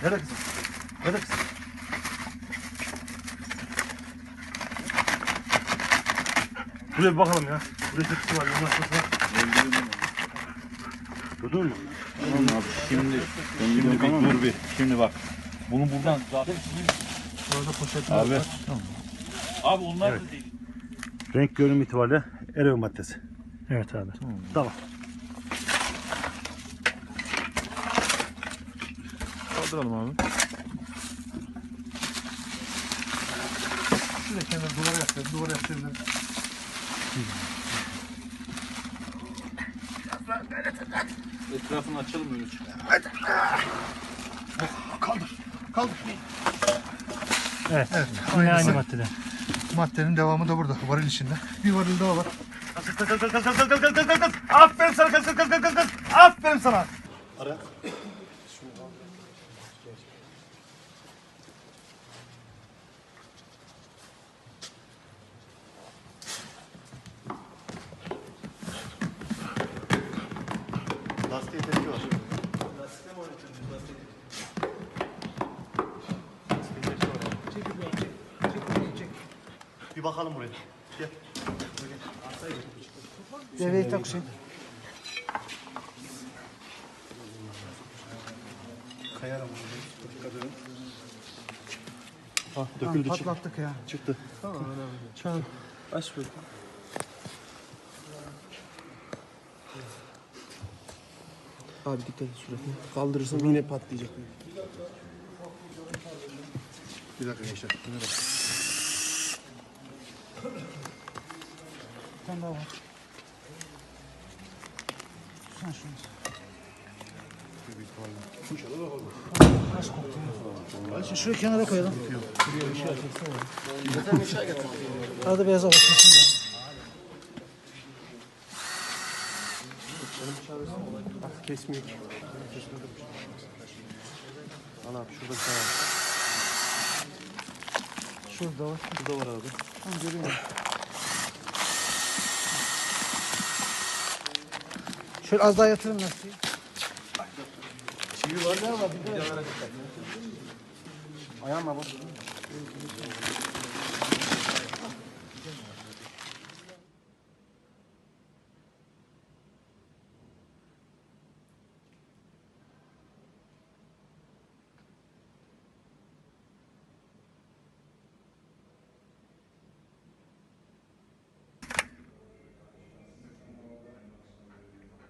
Nerede kızım? Nerede kızım? Buraya bir bakalım ya. Buraya tepsi var. Yolun açması var. Gördün mü? Tamam abi. Şimdi bir dur bir. Şimdi bak. Bunu buradan zaten Orada poşetler abi. var. Tamam. Abi onlar Evet. da değil. Renk görünüm itibariyle ereği maddesi. Evet abi. Tamam. Kaldıralım abi. Şuraya kenara duvara yapacağız. Duvara yapacağız. Etrafını açalım öyle çık. Kaldır. Kaldır. Evet. Evet. Yine aynı maddeden. Maddenin devamı da burada. Varil içinde. Bir varil daha var. Aferin sana. Aferin sana. Ara. Lastiğe tepki var. Lastiğe mi oynatıyorsunuz? Lastiğe. Çek. Bir bakalım buraya. Gel. Deveyi tak Hüseyin. Kayarım. Ah, döküldü. Patlattık ya. Çıktı. Tamam. Aç böyle. Abi dikkat et suratına. Kaldırırsam yine patlayacak. Bir dakika gençler. Bir tane daha var. Sen şunu. Nasıl kokuyor? Şimdi şurayı kenara koyalım. Hadi beyaza bakın şimdi. Bak kesmiyor ki. Al abi şurada bir tane var. Şurada var. Burada var abi. Tamam görüyorum. Şöyle az daha yatırın lastiği. Çivi var ne var? Bir de ayağıma bak.